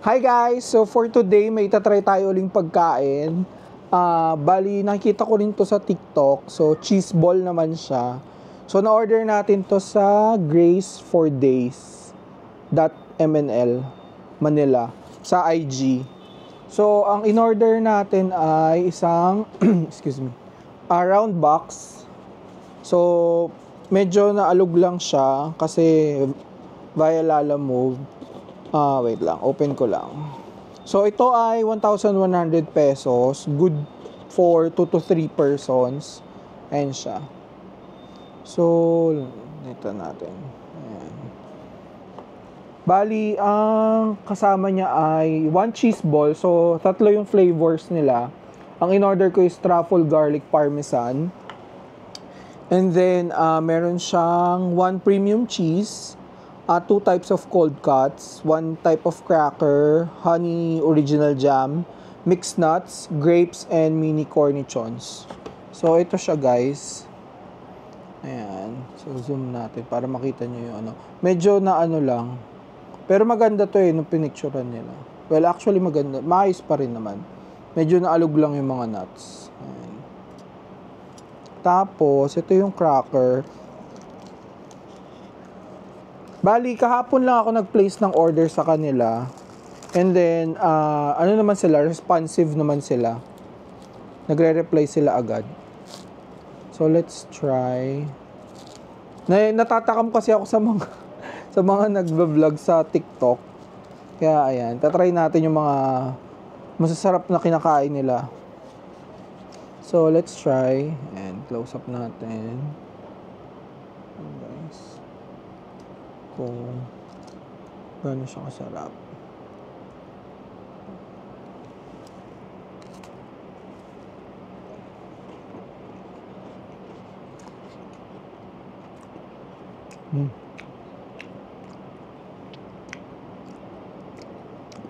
Hi guys! So for today, may itatry tayo uling pagkain. Bali, nakikita ko rin to sa TikTok. So cheese ball naman siya. So na-order natin to sa Grace for Days .mnl Manila sa IG. So ang in-order natin ay isang excuse me, round box. So medyo naalog lang siya kasi via Lalamove. Wait lang, open ko lang. So ito ay 1,100 pesos, good for 2 to 3 persons. Ayan siya. So ito natin. Ayan. Bali, ang kasama niya ay 1 cheese ball. So tatlo yung flavors nila. Ang in-order ko is truffle garlic parmesan. And then meron siyang 1 premium cheese, 2 types of cold cuts, 1 type of cracker, honey original jam, mixed nuts, grapes, and mini cornichons. So ito siya guys. Ayan. So zoom natin para makita nyo yung ano. Medyo na ano lang. Pero maganda to nung pinicturean nila. Well, actually maganda. Maayos pa rin naman. Medyo naalog lang yung mga nuts. Ayan. Tapos, ito yung cracker. Bali, kahapon lang ako nag-place ng order sa kanila. And then, ano naman sila, responsive naman sila. Nagre-reply sila agad. So, let's try. Natatakam kasi ako sa mga sa mga nagba-vlog sa TikTok. Kaya, ayan. Tatry natin yung mga masasarap na kinakain nila. So, let's try. And close up natin. Guys. Kung gano'n siya kasarap.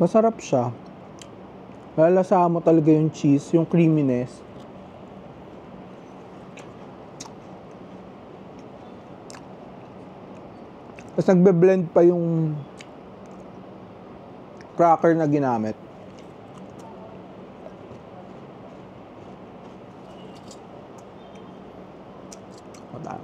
Masarap siya. Lalasahan mo talaga yung cheese, yung creaminess. Tapos nagbe-blend pa yung cracker na ginamit. Wala.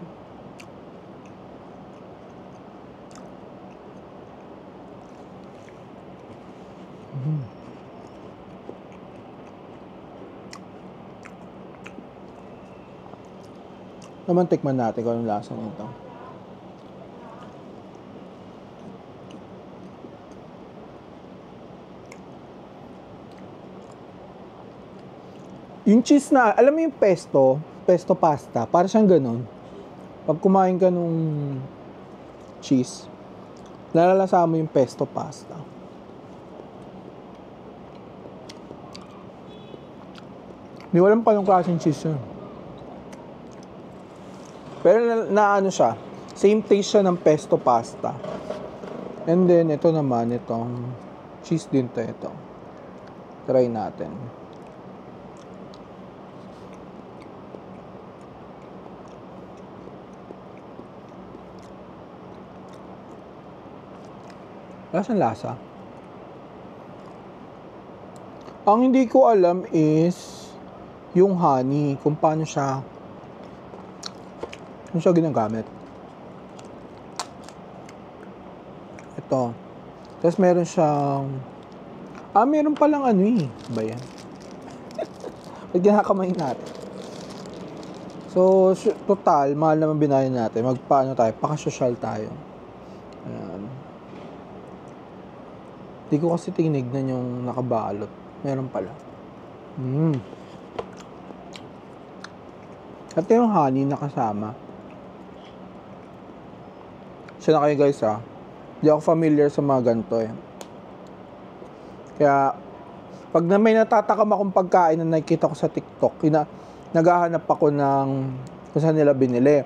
Naman tikman natin kung anong lasa nito. Yung cheese na, alam mo yung pesto pasta, para siyang ganun. Pag kumain ka nung cheese, nalalasa mo yung pesto pasta. Hindi walang pa yung klaseng cheese yun. Pero na ano siya, same taste siya ng pesto pasta. And then, ito naman, itong cheese din to ito. Try natin. Lasang lasa. Ang hindi ko alam is yung honey, kung paano siya ginagamit. Ito. Tapos meron siyang meron palang ano ba yan? Pag ginakamay natin. So, total, mahal naman binayan natin. Magpaano tayo? Paka-social tayo. Ayan. Di ko kasi tinignan yung nakabalot. Meron pala. At yung honey na kasama. Siya na kayo guys ha. Di ako familiar sa mga ganito Kaya, pag na may natatakam akong pagkain na nakikita ko sa TikTok, naghahanap ako ng kung saan nila binili.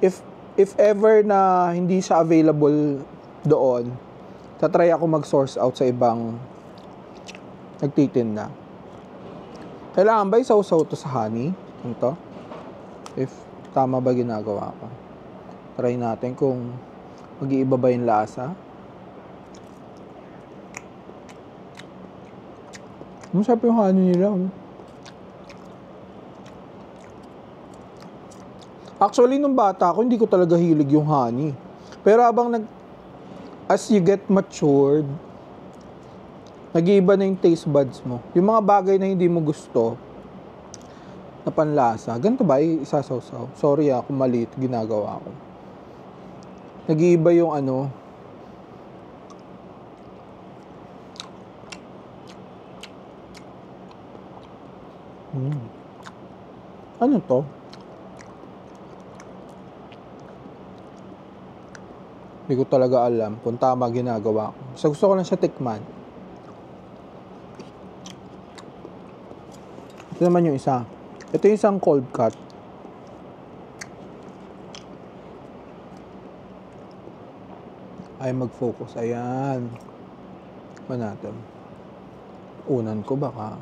If ever na hindi siya available doon, tatry ako mag-source out sa ibang nagtitinda. Kailangan ba isaw-saw to sa honey? Ito? If tama ba ginagawa ko. Try natin kung mag-iiba ba yung lasa. Masarap yung honey nila. Actually, nung bata ako, hindi ko talaga hilig yung honey. Pero as you get matured, nag-iiba na yung taste buds mo. Yung mga bagay na hindi mo gusto, na panlasa. Ganito ba? Isasawsaw. Sorry kung mali ito ginagawa ko. Nag-iiba yung ano. Ano to? Hindi ko talaga alam kung tama ginagawa ko. So gusto ko lang siya tikman. Ito naman yung isa. Ito yung isang cold cut. Ay mag-focus. Ayan. Ba natin? Unan ko baka.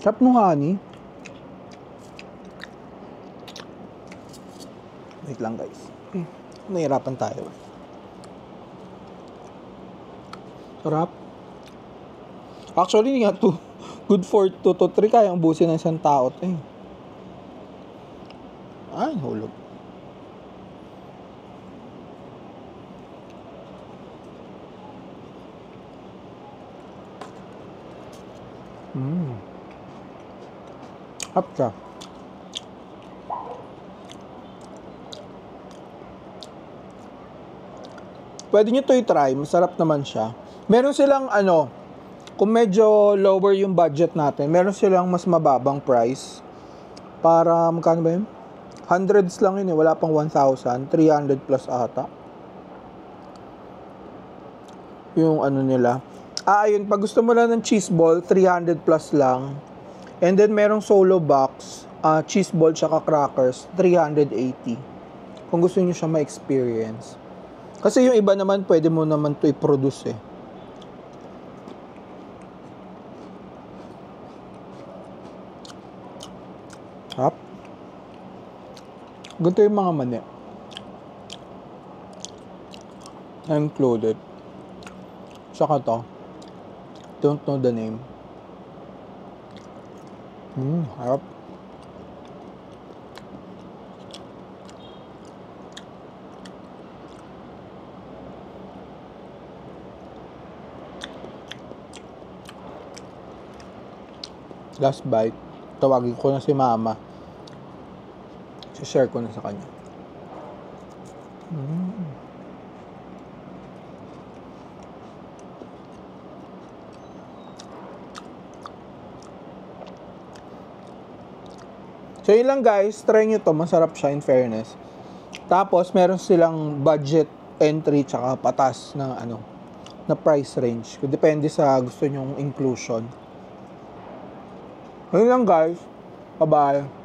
Sarap nung honey. Wait lang guys. Nahirapan tayo. Sarap. Actually, nga to good for 2 to 3 kayang ubusin ng isang tao to eh. Ay, hulog. Hap siya. Pwede nyo to i-try. Masarap naman siya. Meron silang kung medyo lower yung budget natin, meron silang mas mababang price. Para, magkano ba yun? Hundreds lang yun eh. Wala pang 1,000. 300 plus ata. Yung nila. Ayun. Pag gusto mo lang ng cheese ball, 300 plus lang. And then, merong solo box, cheese ball tsaka crackers, 380. Kung gusto niyo siya ma-experience. Kasi yung iba naman, pwede mo naman to i-produce eh. Hap. Ganito yung mga mani. Included. Saka to. Don't know the name. Harap. Last bite. Tawagin ko na si mama. share ko na sa kanya. So yun lang guys, try nyo to, masarap siya in fairness. Tapos meron silang budget entry tsaka patas na na price range. Depende sa gusto nyong inclusion. Yun lang guys. Bye-bye.